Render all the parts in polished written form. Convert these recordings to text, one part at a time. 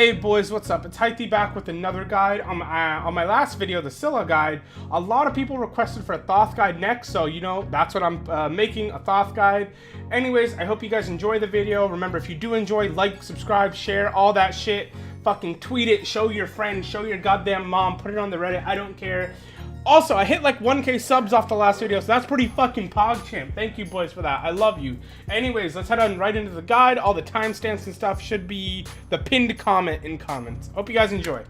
Hey boys, what's up? It's Haithi back with another guide. On my last video, the Scylla guide, a lot of people requested for a Thoth guide next, so you know, that's what I'm making, a Thoth guide. Anyways, I hope you guys enjoy the video. Remember, if you do enjoy, like, subscribe, share, all that shit. Fucking tweet it, show your friends, show your goddamn mom, put it on the Reddit, I don't care. Also, I hit like 1K subs off the last video, so that's pretty fucking pogchamp. Thank you boys for that. I love you. Anyways, let's head on right into the guide. All the timestamps and stuff should be the pinned comment in comments. Hope you guys enjoy.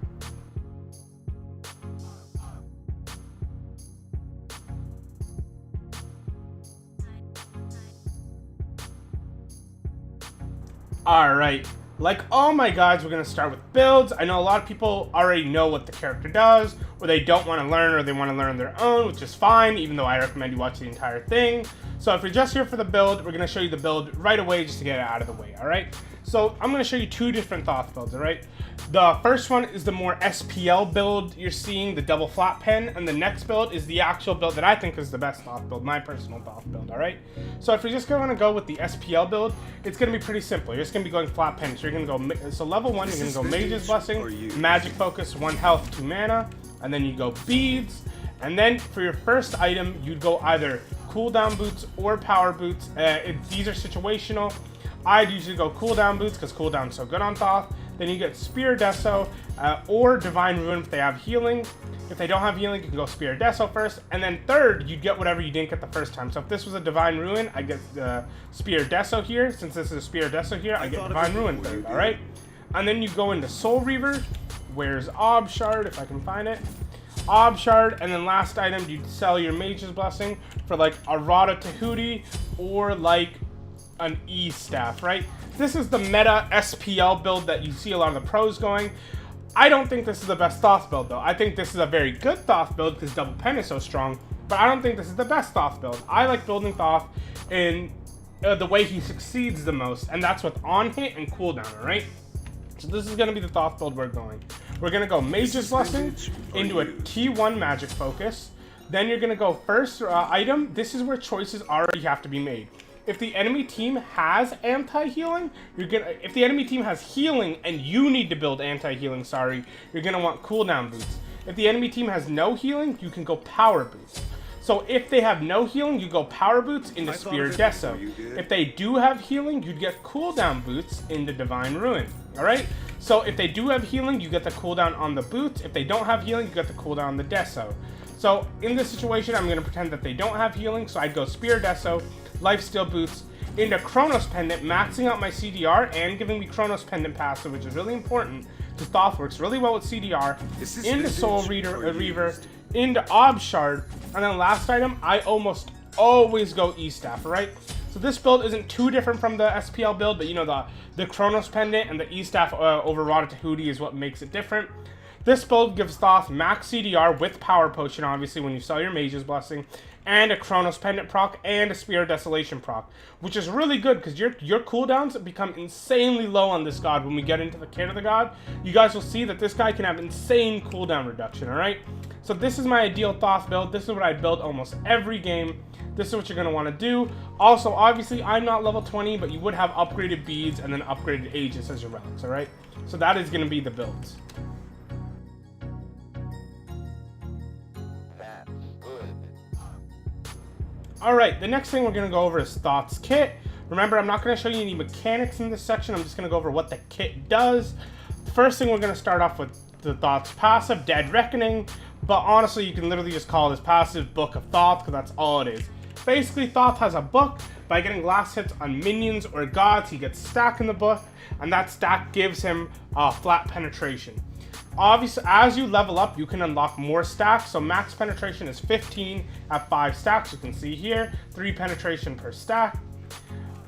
Alright. Like all my guides, we're going to start with builds. I know a lot of people already know what the character does, or they don't want to learn, or they want to learn on their own, which is fine, even though I recommend you watch the entire thing. So if you're just here for the build, we're going to show you the build right away just to get it out of the way, alright? So I'm going to show you two different Thoth builds, alright? The first one is the more SPL build you're seeing, the double flat pen, and the next build is the actual build that I think is the best Thoth build, my personal Thoth build, alright? So if you're just going to go with the SPL build, it's going to be pretty simple. You're just going to be going flat pen. So you're going to go, so level 1, you're going to go Mage's Blessing, Magic Focus, 1 health, 2 mana, and then you go Beads, and then for your first item, you'd go either cooldown boots or power boots. These are situational. I'd usually go cooldown boots because cooldown's so good on Thoth. Then you get Spear Deso or Divine Ruin if they have healing. If they don't have healing, you can go Spear Deso first. And then third, you get whatever you didn't get the first time. So if this was a Divine Ruin, I get the Spear Deso here. Since this is a Spear Deso here, I get Divine Ruin third, alright? And then you go into Soul Reaver. Where's Ob Shard, if I can find it? Ob Shard, and then last item, you sell your Mage's Blessing for like a Rada Tahuti or like an E-Staff, right? This is the meta SPL build that you see a lot of the pros going. I don't think this is the best Thoth build though. I think this is a very good Thoth build because double pen is so strong, but I don't think this is the best Thoth build. I like building Thoth in the way he succeeds the most, and that's with on hit and cooldown, alright? So this is going to be the Thoth build we're going. We're going to go Mage's Blessing into a T1 Magic Focus. Then you're going to go first item. This is where choices already have to be made. If the enemy team has anti-healing, if the enemy team has healing and you need to build anti-healing, you're going to want cooldown boots. If the enemy team has no healing, you can go power boots. So if they have no healing, you go power boots into Spear Deso. If they do have healing, you'd get cooldown boots into Divine Ruin. Alright? So if they do have healing, you get the cooldown on the boots. If they don't have healing, you get the cooldown on the Deso. So in this situation, I'm going to pretend that they don't have healing, so I'd go Spear Deso, Lifesteal Boots, into Chronos Pendant, maxing out my CDR and giving me Chronos Pendant passive, which is really important because Thoth works really well with CDR, into Soul Reaver, into Ob Shard, and then last item, I almost always go E-Staff, right? So this build isn't too different from the SPL build, but you know, the Chronos Pendant and the E-Staff over Rada Tahuti is what makes it different. This build gives Thoth max CDR with Power Potion, obviously, when you sell your Mage's Blessing, and a Chronos Pendant proc, and a Spear of Desolation proc, which is really good because your cooldowns become insanely low on this god when we get into the kit of the god. You guys will see that this guy can have insane cooldown reduction, alright? So this is my ideal Thoth build. This is what I build almost every game. This is what you're going to want to do. Also, obviously, I'm not level 20, but you would have upgraded beads and then upgraded Aegis as your relics, alright? So that is going to be the builds. Alright, the next thing we're going to go over is Thoth's kit. Remember, I'm not going to show you any mechanics in this section. I'm just going to go over what the kit does. First thing, we're going to start off with the Thoth's passive, Dead Reckoning. But honestly, you can literally just call this passive Book of Thoth, because that's all it is. Basically, Thoth has a book. By getting last hits on minions or gods, he gets stack in the book, and that stack gives him flat penetration. Obviously, as you level up, you can unlock more stacks. So max penetration is 15 at 5 stacks. You can see here, 3 penetration per stack.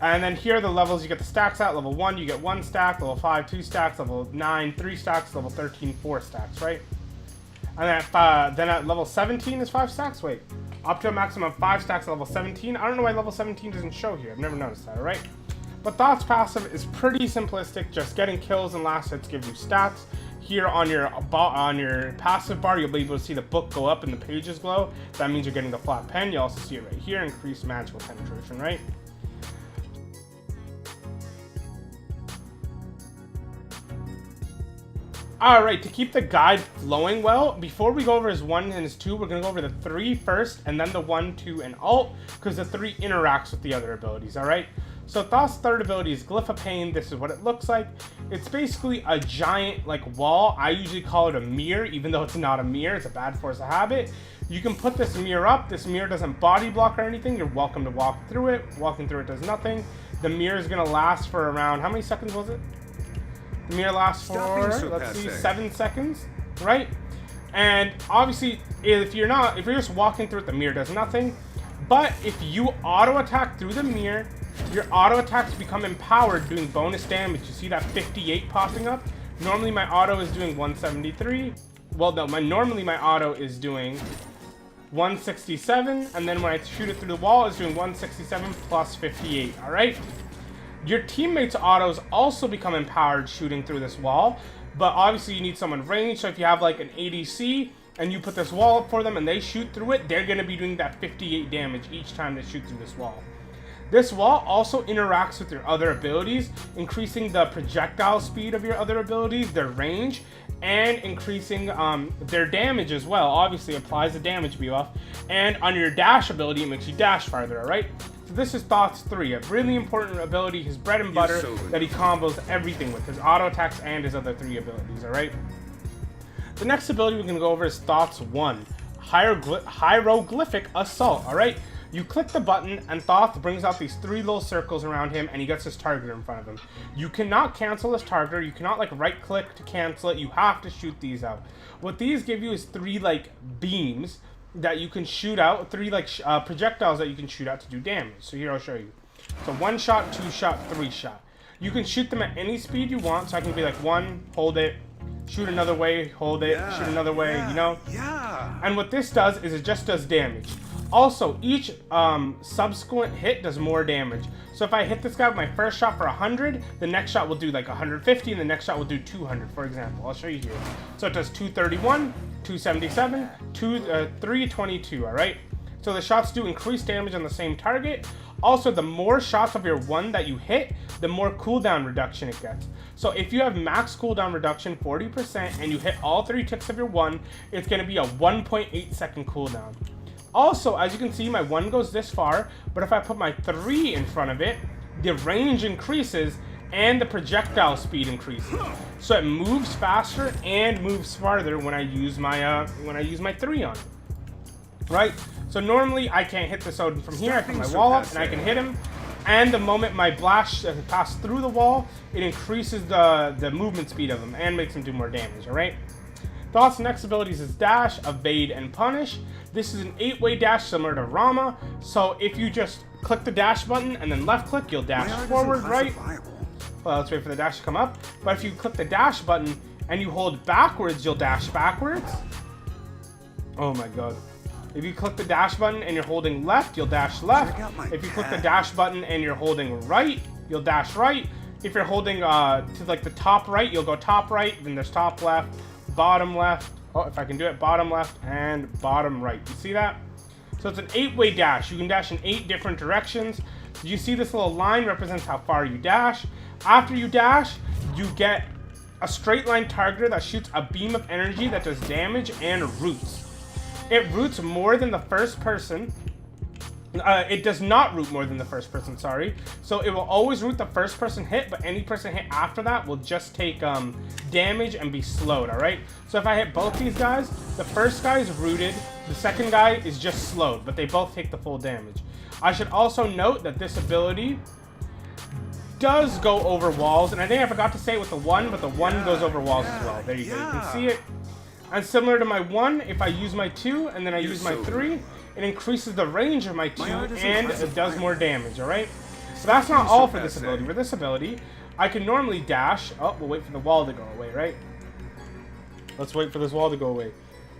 And then here are the levels you get the stacks at. Level 1, you get 1 stack. Level 5, 2 stacks. Level 9, 3 stacks. Level 13, 4 stacks, right? And then at level 17 is 5 stacks. Wait, up to a maximum of 5 stacks at level 17. I don't know why level 17 doesn't show here. I've never noticed that, alright? But Thoth's passive is pretty simplistic. Just getting kills and last hits give you stats. Here on your passive bar, you'll be able to see the book go up and the pages glow. That means you're getting the flat pen. You also see it right here, increased magical penetration, right? Alright, to keep the guide flowing well, before we go over his 1 and his 2, we're going to go over the 3 first, and then the 1, 2, and alt, because the 3 interacts with the other abilities, alright? So Thoth's third ability is Glyph of Pain. This is what it looks like. It's basically a giant, like, wall. I usually call it a mirror, even though it's not a mirror. It's a bad force of habit. You can put this mirror up. This mirror doesn't body block or anything. You're welcome to walk through it. Walking through it does nothing. The mirror is going to last for around, how many seconds was it? The mirror lasts for, let's see, 7 seconds, right? And obviously, if you're just walking through it, the mirror does nothing. But if you auto attack through the mirror, your auto attacks become empowered, doing bonus damage. You see that 58 popping up? Normally my auto is doing 173. Well, no, normally my auto is doing 167, and then when I shoot it through the wall, it's doing 167 plus 58, all right? Your teammates' autos also become empowered shooting through this wall, but obviously you need someone ranged, so if you have like an ADC, and you put this wall up for them and they shoot through it, they're going to be doing that 58 damage each time they shoot through this wall. This wall also interacts with your other abilities, increasing the projectile speed of your other abilities, their range, and increasing their damage as well. Obviously applies a damage buff, and on your dash ability, it makes you dash farther, alright? So this is Thoth's 3, a really important ability, his bread and butter, that he combos everything with, his auto attacks and his other 3 abilities, alright? The next ability we're going to go over is Thoth's 1, Hieroglyphic Assault, alright? You click the button, and Thoth brings out these 3 little circles around him, and he gets his target in front of him. You cannot cancel this target. You cannot, like, right-click to cancel it. You have to shoot these out. What these give you is 3, like, beams that you can shoot out, 3, like, projectiles that you can shoot out to do damage. So here, I'll show you. So 1 shot, 2 shot, 3 shot. You can shoot them at any speed you want, so I can be like 1, hold it, shoot another way, hold it, shoot another way, you know? Yeah. And what this does is it just does damage. Also, each subsequent hit does more damage. So if I hit this guy with my first shot for 100, the next shot will do like 150, and the next shot will do 200, for example. I'll show you here. So it does 231, 277, 322, all right? So the shots do increase damage on the same target. Also, the more shots of your 1 that you hit, the more cooldown reduction it gets. So if you have max cooldown reduction 40% and you hit all 3 ticks of your 1, it's going to be a 1.8 second cooldown. Also, as you can see, my 1 goes this far, but if I put my 3 in front of it, the range increases and the projectile speed increases. So it moves faster and moves farther when I use my 3 on it. Right? So normally I can't hit this out from here. I put my wall up and I can hit him. And the moment my blast passes through the wall, it increases the movement speed of him and makes him do more damage, alright? Thoth's next abilities is Dash, Evade, and Punish. This is an 8-way dash similar to Rama. So if you just click the dash button and then left click, you'll dash forward, right? Well, let's wait for the dash to come up. But if you click the dash button and you hold backwards, you'll dash backwards. Oh my god. If you click the dash button and you're holding left, you'll dash left. If you click the dash button and you're holding right, you'll dash right. If you're holding to like the top right, you'll go top right. Then there's top left, bottom left. Oh, if I can do it, bottom left and bottom right. You see that? So it's an 8-way dash. You can dash in 8 different directions. You see this little line represents how far you dash. After you dash, you get a straight line targeter that shoots a beam of energy that does damage and roots. It roots more than the first person. It does not root more than the first person, sorry. So it will always root the first person hit, but any person hit after that will just take damage and be slowed, alright? So if I hit both these guys, the first guy is rooted, the second guy is just slowed, but they both take the full damage. I should also note that this ability does go over walls, and I think I forgot to say it with the 1, but the 1 goes over walls as well. There you go, you can see it. And similar to my 1, if I use my 2 and then I use my 3, it increases the range of my 2 and it does more damage, alright? So that's not all for this ability. For this ability, I can normally dash. Oh, we'll wait for the wall to go away, right? Let's wait for this wall to go away.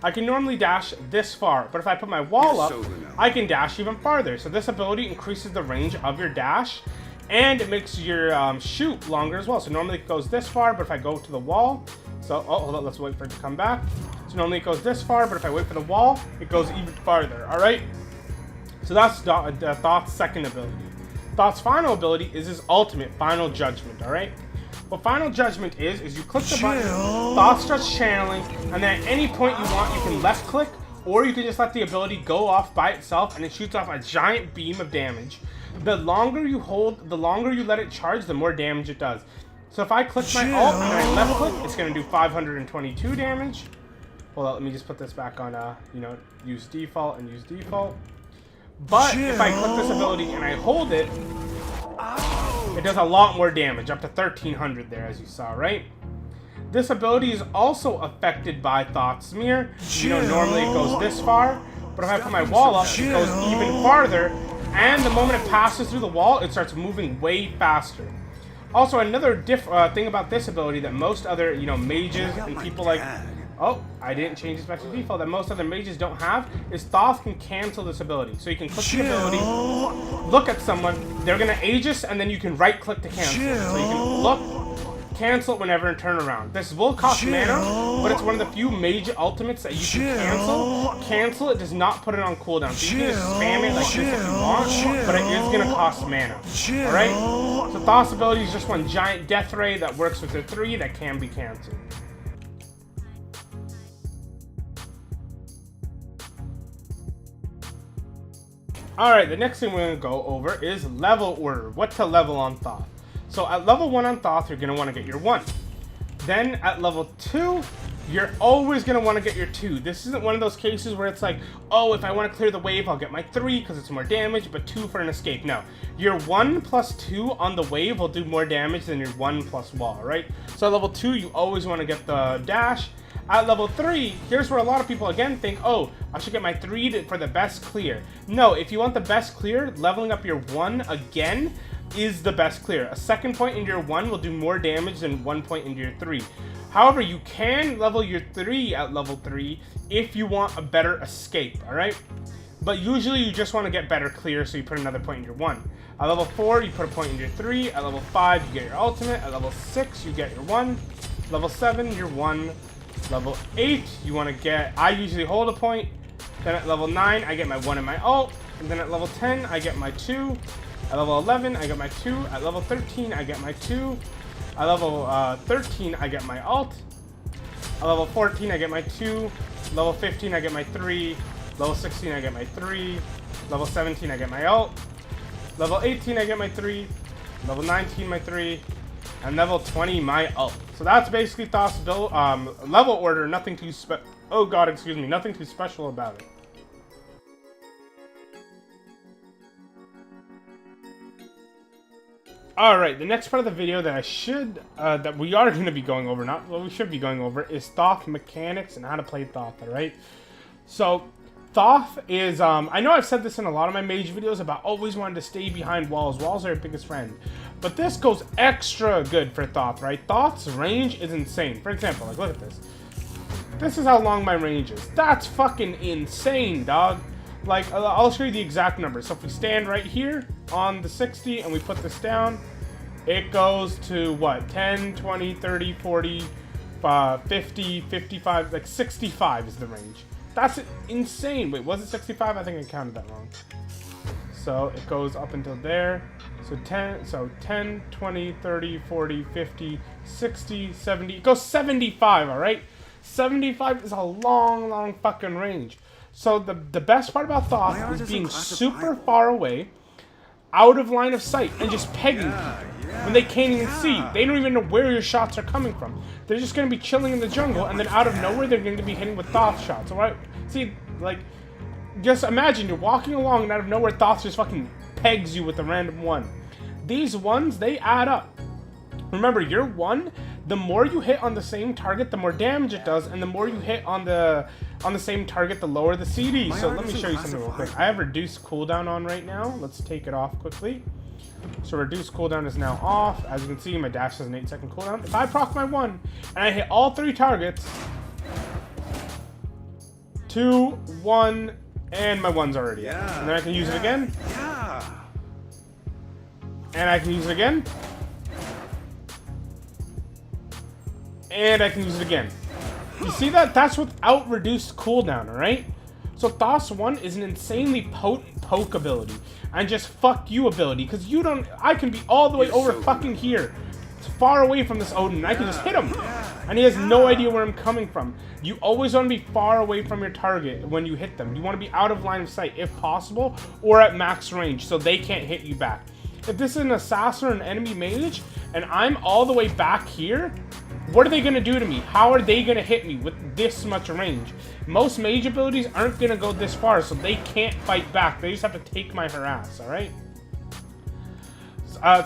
I can normally dash this far, but if I put my wall up, I can dash even farther. So this ability increases the range of your dash, and it makes your shoot longer as well. So normally it goes this far, but if I go to the wall, so, oh, hold on, let's wait for it to come back. So normally it goes this far, but if I wait for the wall, it goes even farther, alright? So that's Thoth's second ability. Thoth's final ability is his ultimate, Final Judgment, alright? What Final Judgment is you click the button, Thoth starts channeling, and then at any point you want, you can left click, or you can just let the ability go off by itself, and it shoots off a giant beam of damage. The longer you hold, the longer you let it charge, the more damage it does. So if I click my alt and I left click, it's going to do 522 damage. Hold on, let me just put this back on, you know, use default and use default. But if I click this ability and I hold it, it does a lot more damage, up to 1300 there, as you saw, right? This ability is also affected by Thoth's Mirror. You know, normally it goes this far, but if I put my wall up, it goes even farther, and the moment it passes through the wall, it starts moving way faster. Also, another thing about this ability that most other, you know, mages and people like... Oh, I didn't change this back to default. That most other mages don't have is Thoth can cancel this ability. So you can click the ability, look at someone, they're gonna Aegis, and then you can right click to cancel. So you can look, cancel it whenever and turn around. This will cost mana, but it's one of the few mage ultimates that you can cancel. Cancel it does not put it on cooldown. So you can just spam it like this if you want, but it is gonna cost mana. Alright? So Thoth's ability is just one giant death ray that works with the 3 that can be canceled. Alright, the next thing we're going to go over is level order. What to level on Thoth. So at level 1 on Thoth, you're going to want to get your 1. Then at level 2, you're always going to want to get your 2. This isn't one of those cases where it's like, oh, if I want to clear the wave, I'll get my 3 because it's more damage, but 2 for an escape. No, your 1 plus 2 on the wave will do more damage than your 1 plus wall, right? So at level 2, you always want to get the dash. At level 3, here's where a lot of people again think, oh, I should get my 3 for the best clear. No, if you want the best clear, leveling up your 1 again is the best clear. A second point in your 1 will do more damage than 1 point into your 3. However, you can level your 3 at level 3 if you want a better escape, alright? But usually you just want to get better clear, so you put another point in your 1. At level 4, you put a point in your 3. At level 5, you get your ultimate. At level 6, you get your 1. Level 7, your 1. Level 8, you want to get, I usually hold a point. Then at level 9, I get my 1 and my alt. And then at level 10, I get my 2. At level 11, I get my 2. At level 13, I get my 2. At level 13, I get my alt. At level 14, I get my 2. Level 15, I get my 3. Level 16, I get my 3. Level 17, I get my alt. Level 18, I get my 3. Level 19, my 3. And level 20, my alt. So that's basically Thoth's build, level order. Nothing too nothing too special about it. All right, the next part of the video that that we are going to be going over, not what we should be going over, is Thoth mechanics and how to play Thoth. All right, so Thoth is, I know I've said this in a lot of my mage videos about always wanting to stay behind walls. Walls are your biggest friend. But this goes extra good for Thoth, right? Thoth's range is insane. For example, like, look at this. This is how long my range is. That's fucking insane, dog. Like, I'll show you the exact number. So if we stand right here on the 60 and we put this down, it goes to, what, 10, 20, 30, 40, 50, 55, like 65 is the range. That's insane. Wait, was it 65? I think I counted that wrong. So it goes up until there. So 10, 20, 30, 40, 50, 60, 70. It goes 75, all right? 75 is a long, long fucking range. So the best part about Thoth is being super far away, out of line of sight, and just pegging when they can't even see. They don't even know where your shots are coming from. They're just going to be chilling in the jungle, and then out of nowhere, they're going to be hitting with Thoth shots. All right? See, like, just imagine you're walking along, and out of nowhere, Thoth just fucking pegs you with a random 1. These 1s, they add up. Remember, your 1, the more you hit on the same target, the more damage it does, and the more you hit on the same target, the lower the CD. So let me show you something real quick. I have reduced cooldown on right now. Let's take it off quickly. So reduced cooldown is now off. As you can see, my dash has an 8-second cooldown. If I proc my 1 and I hit all 3 targets, 2, 1, and my 1's already. And then I can use it again. And I can use it again. And I can use it again. You see that? That's without reduced cooldown, alright? So Thoth's 1 is an insanely potent poke ability. And just fuck you ability. Because you don't... I can be all the way over fucking here. far away from this Odin, and I can just hit him. And he has no idea where I'm coming from. You always want to be far away from your target when you hit them. You want to be out of line of sight, if possible, or at max range, so they can't hit you back. If this is an assassin or an enemy mage, and I'm all the way back here, what are they going to do to me? How are they going to hit me with this much range? Most mage abilities aren't going to go this far, so they can't fight back. They just have to take my harass, alright?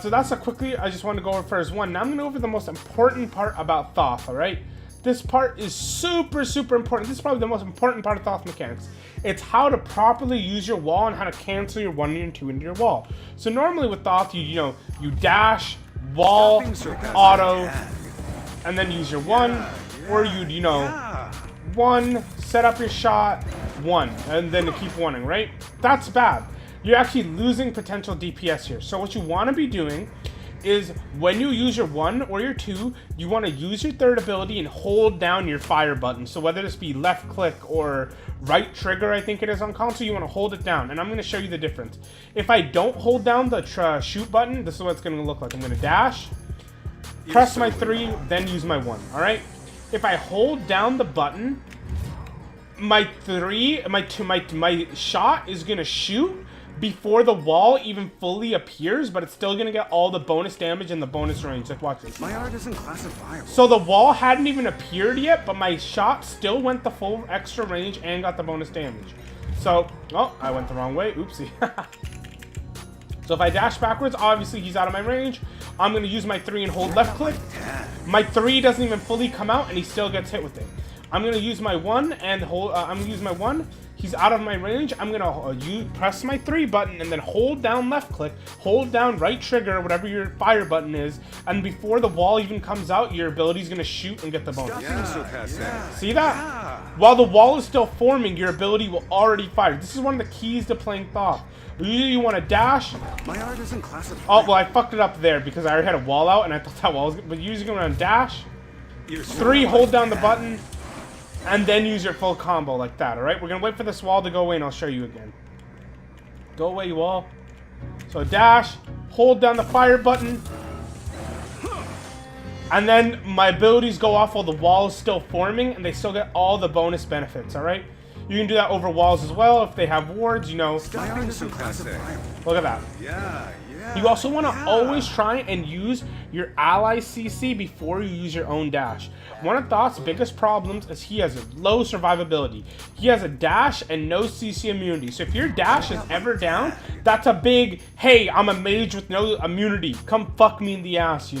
So that's a quickly, I just want to go over first one. Now I'm going to go over the most important part about Thoth, alright? This part is super, super important. This is probably the most important part of Thoth mechanics. It's how to properly use your wall and how to cancel your 1 and your 2 into your wall. So normally with Thoth, you dash, wall, auto, and then use your 1, or you'd, 1, set up your shot, 1, and then to keep wanting, right? That's bad. You're actually losing potential DPS here. So what you want to be doing is when you use your 1 or your 2, you want to use your third ability and hold down your fire button. So whether this be left click or right trigger, I think it is on console, you want to hold it down. And I'm going to show you the difference. If I don't hold down the shoot button, this is what it's going to look like. I'm going to dash, press my 3, then use my 1. All right. If I hold down the button, my shot is going to shoot before the wall even fully appears, but it's still gonna get all the bonus damage and the bonus range. Like, watch this. My art isn't classifiable. So the wall hadn't even appeared yet, but my shot still went the full extra range and got the bonus damage. So, oh, I went the wrong way. Oopsie. So if I dash backwards, obviously he's out of my range. I'm gonna use my 3 and hold left click. My 3 doesn't even fully come out, and he still gets hit with it. I'm gonna use my 1 and hold. I'm gonna use my 1. He's out of my range. I'm gonna press my 3 button and then hold down left click, hold down right trigger, whatever your fire button is, and before the wall even comes out, your ability's gonna shoot and get the bonus. See that? While the wall is still forming, your ability will already fire. This is one of the keys to playing Thoth. Usually you want to dash. My art isn't classified. Oh, well, I fucked it up there because I already had a wall out and I thought that wall was good. But usually going to dash. 3, hold down the button. And then use your full combo like that, alright? We're going to wait for this wall to go away and I'll show you again. Go away, wall. So dash, hold down the fire button. And then my abilities go off while the wall is still forming and they still get all the bonus benefits, alright? You can do that over walls as well if they have wards, Look at that. Yeah. You also want to always try and use your ally CC before you use your own dash. One of Thoth's biggest problems is he has a low survivability. He has a dash and no CC immunity. So if your dash is ever down, that's a big, hey, I'm a mage with no immunity. Come fuck me in the ass,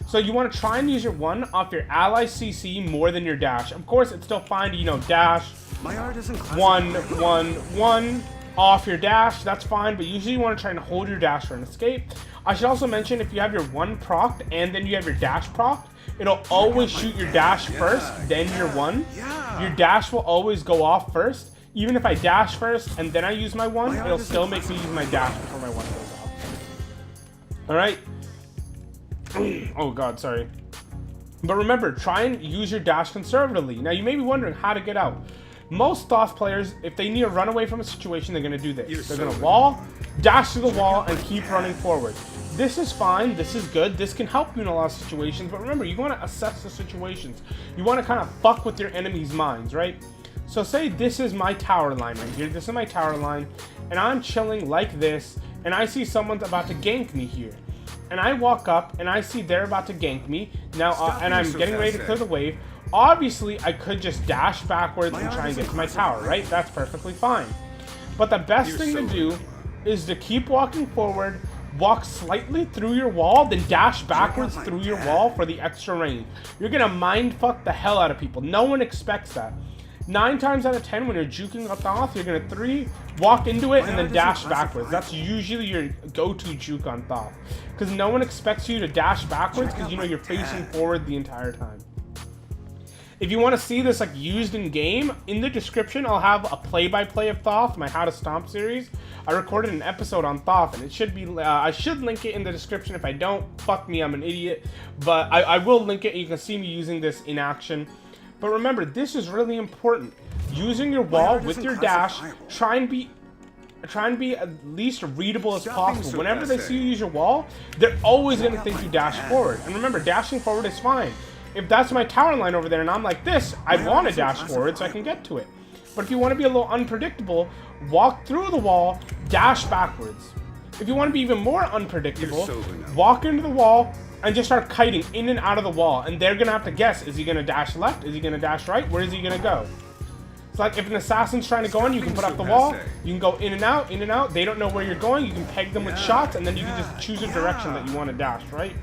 So you want to try and use your 1 off your ally CC more than your dash. Of course, it's still fine to, dash, My art isn't 1, 1, 1. Off your dash, that's fine, but usually you want to try and hold your dash for an escape. I should also mention if you have your 1 procced and then you have your dash procced, it'll always shoot your dash first, then your 1. Your dash will always go off first. Even if I dash first and then I use my 1, it'll still make me use my dash before my 1 goes off. Alright? Oh god, sorry. But remember, try and use your dash conservatively. Now you may be wondering how to get out. Most Thoth players, if they need to run away from a situation, they're going to do this. They're going to wall, dash to the wall, and keep running forward. This is fine. This is good. This can help you in a lot of situations. But remember, you want to assess the situations. You want to kind of fuck with your enemy's minds, right? So say this is my tower line right here. This is my tower line. And I'm chilling like this. And I see someone's about to gank me here. And I walk up, and I see they're about to gank me. Now, and I'm getting ready to clear the wave. Obviously, I could just dash backwards and try and get to my tower, right? That's perfectly fine. But the best thing to do is to keep walking forward, walk slightly through your wall, then dash backwards through your wall for the extra range. You're going to mindfuck the hell out of people. No one expects that. 9 times out of 10, when you're juking a Thoth, you're going to 3, walk into it, and then dash backwards. That's usually your go-to juke on Thoth. Because no one expects you to dash backwards because, you're facing forward the entire time. If you want to see this used in game, in the description I'll have a play-by-play of Thoth, my How to Stomp series. I recorded an episode on Thoth, and it should be I should link it in the description. If I don't, fuck me, I'm an idiot. But I will link it, and you can see me using this in action. But remember, this is really important. Using your wall with your dash, try and be try and be at least readable as Stop possible. being so Whenever they passive. see you use your wall, they're always going to think you dash forward. And remember, dashing forward is fine. If that's my tower line over there and I'm like this, I'd want to dash forward so I can get to it. But if you want to be a little unpredictable, walk through the wall, dash backwards. If you want to be even more unpredictable, walk into the wall and just start kiting in and out of the wall. And they're going to have to guess, is he going to dash left? Is he going to dash right? Where is he going to go? It's like if an assassin's trying to go in, you can put up the wall, you can go in and out, in and out. They don't know where you're going, you can peg them with shots, and then you can just choose a direction that you want to dash, right?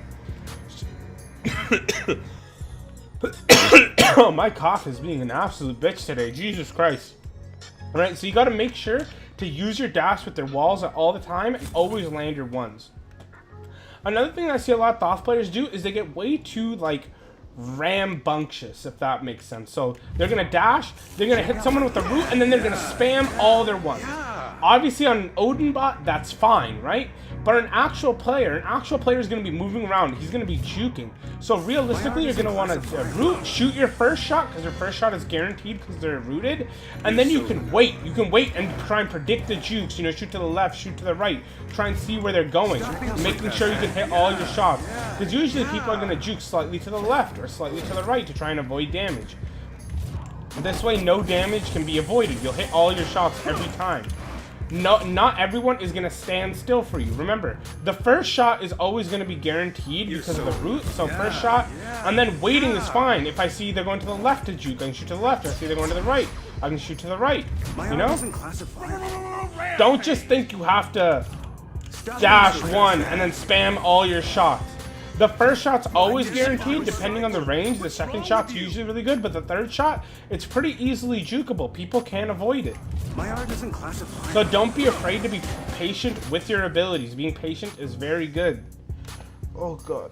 Oh, my cough is being an absolute bitch today, Jesus Christ. Alright, so you gotta make sure to use your dash with their walls all the time and always land your ones. Another thing I see a lot of Thoth players do is they get way too, like, rambunctious, if that makes sense. So they're gonna dash, they're gonna hit someone with the root, and then they're gonna spam all their ones. Obviously on an Odin bot, that's fine, right? But an actual player is gonna be moving around. He's gonna be juking. So realistically, you're gonna want to root, shoot your first shot, because your first shot is guaranteed because they're rooted, and then you can wait. You can wait and try and predict the jukes. You know, shoot to the left, shoot to the right. Try and see where they're going, making sure you can hit all your shots. Because usually people are gonna juke slightly to the left or slightly to the right to try and avoid damage. This way, no damage can be avoided. You'll hit all your shots every time. No, not everyone is gonna stand still for you. Remember, the first shot is always gonna be guaranteed because of the root. So first shot, and then waiting is fine. If I see they're going to the left to juke, I can shoot to the left. If I see they're going to the right, I can shoot to the right. You know? Don't just think you have to dash one and then spam all your shots. The first shot's always guaranteed, depending on the range. The second shot's usually really good, but the third shot, it's pretty easily jukeable. People can't avoid it. My art isn't classified. So don't be afraid to be patient with your abilities. Being patient is very good. Oh god.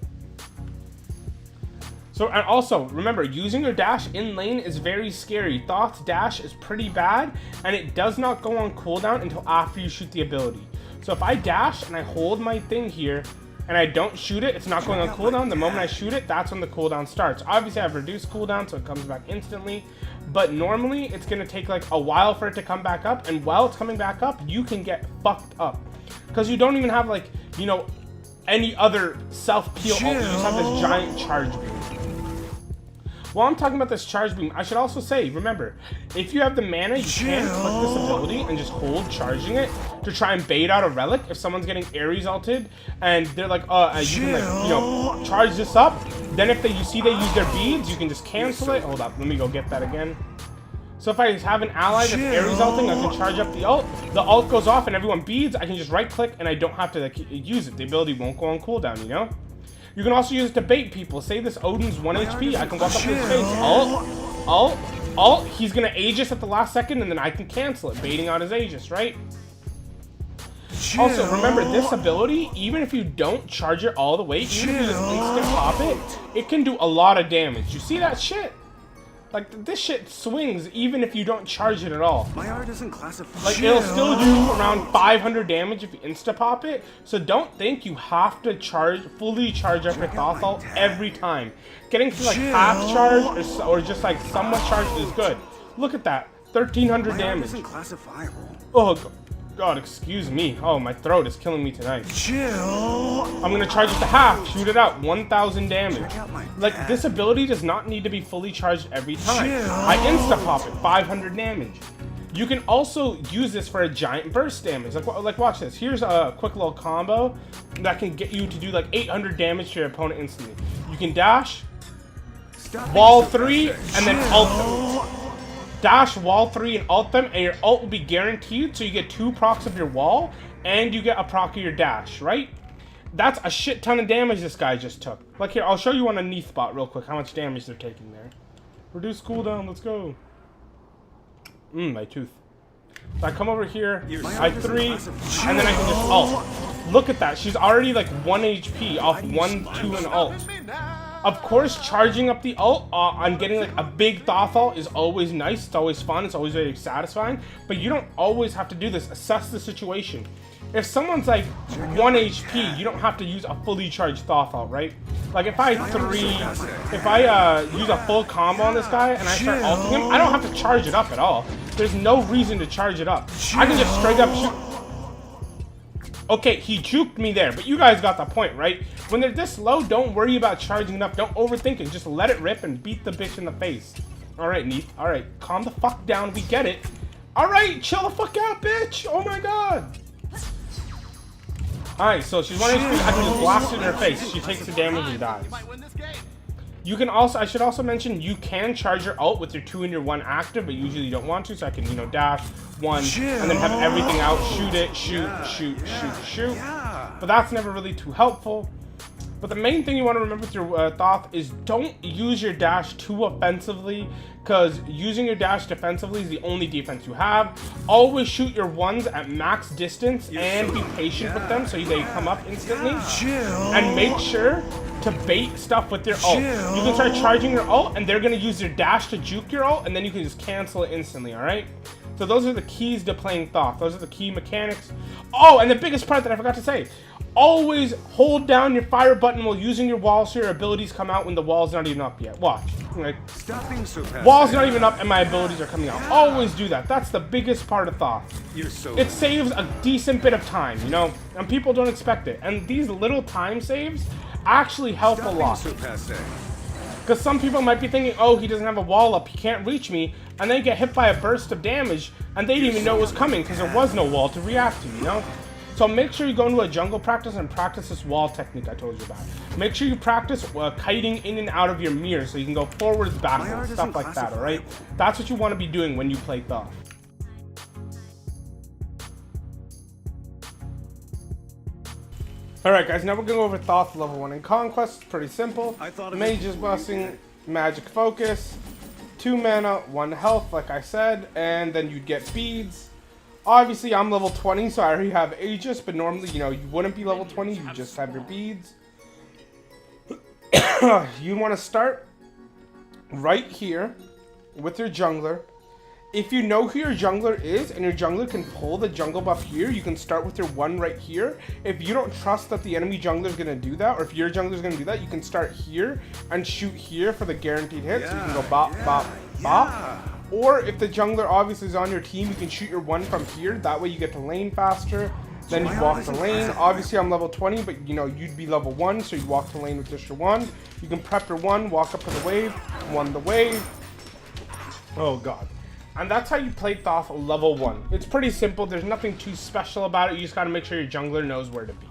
So, and also, remember, using your dash in lane is very scary. Thoth's dash is pretty bad, and it does not go on cooldown until after you shoot the ability. So if I dash and I hold my thing here, and I don't shoot it, it's not going on cooldown. The moment I shoot it, that's when the cooldown starts. Obviously, I've reduced cooldown, so it comes back instantly. But normally, it's going to take like a while for it to come back up. And while it's coming back up, you can get fucked up. Because you don't even have like, you know, any other self-peel. You just have this giant charge beam. While I'm talking about this charge beam, I should also say, remember, if you have the mana, you can click this ability and just hold charging it to try and bait out a relic. If someone's getting Ares ulted and they're like, you can like, you know, charge this up. Then if you see they use their beads, you can just cancel it. Hold up, let me go get that again. So if I have an ally that's Ares ulting, I can charge up the ult. The ult goes off and everyone beads. I can just right click and I don't have to like, use it. The ability won't go on cooldown, you know? You can also use it to bait people. Say this Odin's 1 HP, I can walk up to his face, ult, he's gonna Aegis at the last second, and then I can cancel it, baiting out his Aegis, right? Also, remember, this ability, even if you don't charge it all the way, even if you just instant pop it, it can do a lot of damage. You see that shit? Like, this shit swings even if you don't charge it at all. My art isn't classified. Like, it'll still do around 500 damage if you insta-pop it. So don't think you have to fully charge up your Thoth ult every time. Getting to, like, half charge or just, like, somewhat charged is good. Look at that. 1,300 damage. Isn't classifiable. Oh, God, excuse me. Oh, my throat is killing me tonight. I'm gonna charge it to half. Shoot it out. 1,000 damage. Like, this ability does not need to be fully charged every time. I insta-pop it. 500 damage. You can also use this for a giant burst damage. Like watch this. Here's a quick little combo that can get you to do, like, 800 damage to your opponent instantly. You can dash, wall 3, and then ult them. Dash, wall 3, and ult them, and your ult will be guaranteed, so you get 2 procs of your wall, and you get a proc of your dash, right? That's a shit ton of damage this guy just took. Like here, I'll show you on a Neath bot real quick how much damage they're taking there. Reduce cooldown, let's go. My tooth. So I come over here, I 3, and then I can just ult. Look at that, she's already like 1 HP off 1, 2, and ult. Of course, charging up the ult on getting like a big Thoth ult is always nice. It's always fun. It's always very satisfying. But you don't always have to do this. Assess the situation. If someone's like 1 HP, you don't have to use a fully charged Thoth ult, right? Like if I use a full combo on this guy and I start ulting him, I don't have to charge it up at all. There's no reason to charge it up. I can just straight up shoot. Okay, he juked me there, but you guys got the point, right? When they're this low, don't worry about charging it up. Don't overthink it. Just let it rip and beat the bitch in the face. All right, Neith. All right, calm the fuck down. We get it. All right, chill the fuck out, bitch. Oh my god. All right, so she's 1 HP. I can just blast it in her face. She takes the damage and dies. You can also, I should also mention, you can charge your ult with your 2 and your 1 active, but usually you don't want to, so I can, you know, dash 1, and then have everything out, shoot it, shoot. But that's never really too helpful. But the main thing you want to remember with your Thoth is don't use your dash too offensively, because using your dash defensively is the only defense you have. Always shoot your ones at max distance and be patient with them so they come up instantly. And make sure to bait stuff with your ult. You can start charging your ult and they're going to use their dash to juke your ult, and then you can just cancel it instantly, alright? So those are the keys to playing Thoth. Those are the key mechanics. Oh, and the biggest part that I forgot to say. Always hold down your fire button while using your walls so your abilities come out when the wall's not even up yet. Watch. Like, wall's not even up and my abilities are coming out. Always do that. That's the biggest part of Thoth. It saves a decent bit of time, you know? And people don't expect it. And these little time saves actually help a lot. Because some people might be thinking, oh, he doesn't have a wall up, he can't reach me, and they get hit by a burst of damage, and they didn't even know it was coming because there was no wall to react to, you know? So make sure you go into a jungle practice and practice this wall technique I told you about. Make sure you practice kiting in and out of your mirror so you can go forwards, backwards, stuff like that, alright? That's what you want to be doing when you play Thoth. Alright guys, now we're going to go over Thoth level 1 in Conquest. It's pretty simple. Mage's Blessing, Magic Focus, 2 mana, 1 health like I said, and then you'd get beads. Obviously I'm level 20, so I already have Aegis, but normally, you know, you wouldn't be level 20, you just have your beads. You want to start right here with your jungler. If you know who your jungler is and your jungler can pull the jungle buff here, you can start with your 1 right here. If you don't trust that the enemy jungler is going to do that, or if your jungler is going to do that, you can start here and shoot here for the guaranteed hit. So you can go bop, bop, bop. Or if the jungler obviously is on your team, you can shoot your 1 from here. That way you get to lane faster. Then you walk to lane. Obviously I'm level 20, but you know, you'd be level 1, so you walk to lane with just your 1. You can prep your 1, walk up to the wave, 1 the wave. Oh god. And that's how you play Thoth level 1. It's pretty simple. There's nothing too special about it. You just gotta make sure your jungler knows where to be.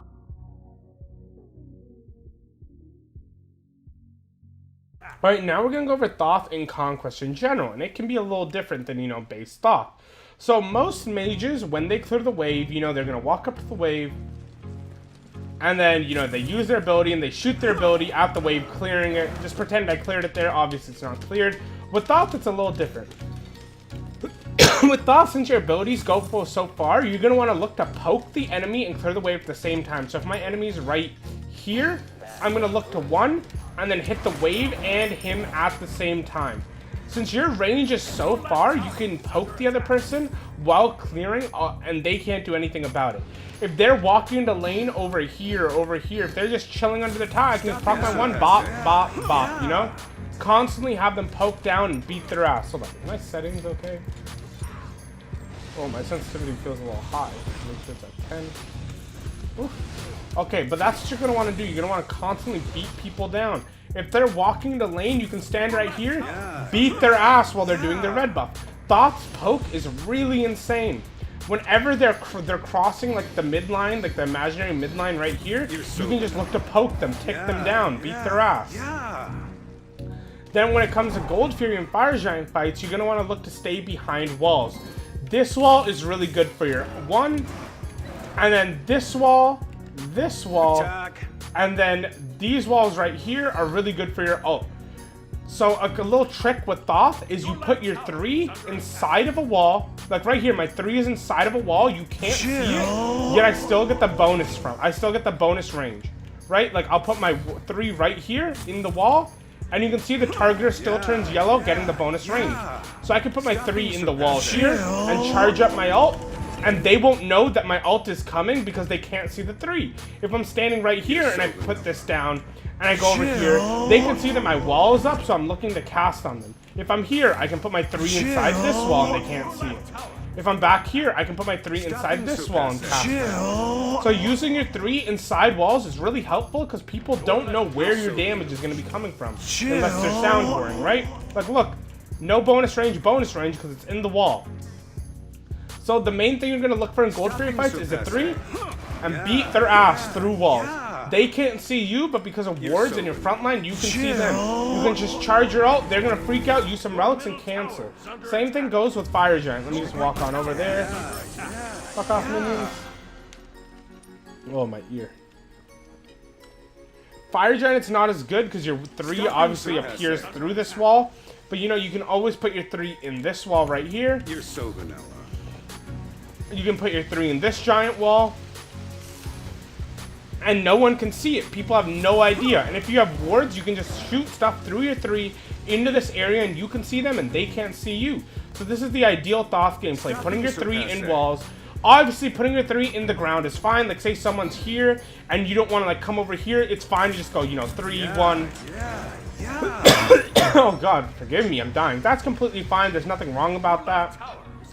Alright, now we're going to go over Thoth in Conquest in general, and it can be a little different than, you know, base Thoth. So most mages, when they clear the wave, you know, they're going to walk up to the wave, and then, you know, they use their ability, and they shoot their ability at the wave, clearing it. Just pretend I cleared it there. Obviously, it's not cleared. With Thoth, it's a little different. With Thoth, since your abilities go for so far, you're going to want to look to poke the enemy and clear the wave at the same time. So if my enemy's right here, I'm going to look to 1, and then hit the wave and him at the same time. Since your range is so far, you can poke the other person while clearing, and they can't do anything about it. If they're walking into lane over here, if they're just chilling under the tower, I can just proc my 1, bop, bop, bop, you know? Constantly have them poke down and beat their ass. Hold on, are my settings okay? Oh, my sensitivity feels a little high. Make sure it's at 10. Oof. Okay, but that's what you're going to want to do. You're going to want to constantly beat people down. If they're walking the lane, you can stand right here, beat their ass while they're doing their red buff. Thoth's poke is really insane. Whenever they're crossing like the midline, like the imaginary midline right here, you can just look to poke them, tick them down, beat their ass. Then when it comes to Gold Fury and Fire Giant fights, you're going to want to look to stay behind walls. This wall is really good for your 1, and then this wall, and then these walls right here are really good for your ult. So a little trick with Thoth is you put your 3 inside of a wall. Like right here, my 3 is inside of a wall. You can't see it, yet I still get the bonus I still get the bonus range, right? Like I'll put my 3 right here in the wall, and you can see the targeter still turns yellow, getting the bonus range. So I can put my 3 in the wall here and charge up my ult, and they won't know that my ult is coming because they can't see the 3. If I'm standing right here and I put this down and I go over here, they can see that my wall is up, so I'm looking to cast on them. If I'm here, I can put my 3 inside this wall and they can't see it. If I'm back here, I can put my 3 inside this wall and cast it. So using your 3 inside walls is really helpful because people don't know where your damage is going to be coming from. Unless they're soundboarding, right? Like, look, no bonus range because it's in the wall. So the main thing you're going to look for in Gold Fairy fights is a 3 and beat their ass through walls. They can't see you, but because of wards in your front line, you can see them. You can just charge your ult, they're going to freak out, use some relics, and cancel. Same thing goes with Fire Giant. Let me just walk on over there. Fuck off, minions. Oh, my ear. Fire Giant's not as good because your 3 obviously appears through this wall. But you know, you can always put your 3 in this wall right here. You're so vanilla. You can put your 3 in this giant wall. And no one can see it. People have no idea. And if you have wards, you can just shoot stuff through your 3 into this area and you can see them and they can't see you. So this is the ideal Thoth gameplay. Putting your 3 in walls. Obviously, putting your 3 in the ground is fine. Like, say someone's here and you don't want to, like, come over here. It's fine to just go, you know, 3, 1. Oh, God, forgive me. I'm dying. That's completely fine. There's nothing wrong about that.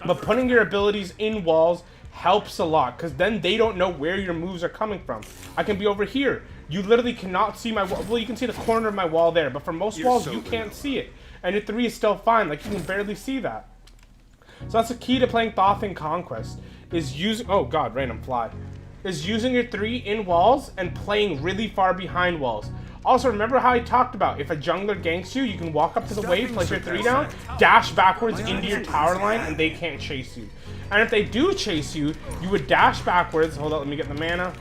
But putting your abilities in walls helps a lot because then they don't know where your moves are coming from. I can be over here. You literally cannot see my wall. Well, you can see the corner of my wall there, but for most walls, you can't see it. And your 3 is still fine. Like, you can barely see that. So that's the key to playing Thoth in Conquest, is using... Oh, God, random fly. Is using your 3 in walls and playing really far behind walls. Also, remember how I talked about if a jungler ganks you, you can walk up to the wave, place your 3 down, dash backwards into your tower line, and they can't chase you. And if they do chase you, you would dash backwards. Hold on, let me get the mana.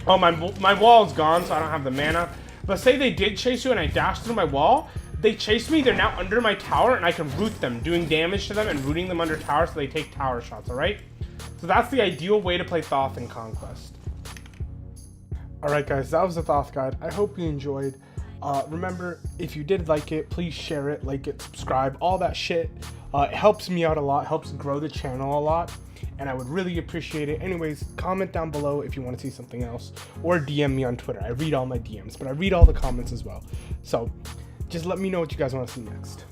Oh, my wall's gone, so I don't have the mana. But say they did chase you and I dashed through my wall. They chase me, they're now under my tower, and I can root them, doing damage to them and rooting them under tower so they take tower shots, alright? So that's the ideal way to play Thoth in Conquest. Alright guys, that was the Thoth guide. I hope you enjoyed. Remember, if you did like it, please share it, like it, subscribe, all that shit. It helps me out a lot, helps grow the channel a lot, and I would really appreciate it. Anyways, comment down below if you want to see something else, or DM me on Twitter. I read all my DMs, but I read all the comments as well. So, just let me know what you guys want to see next.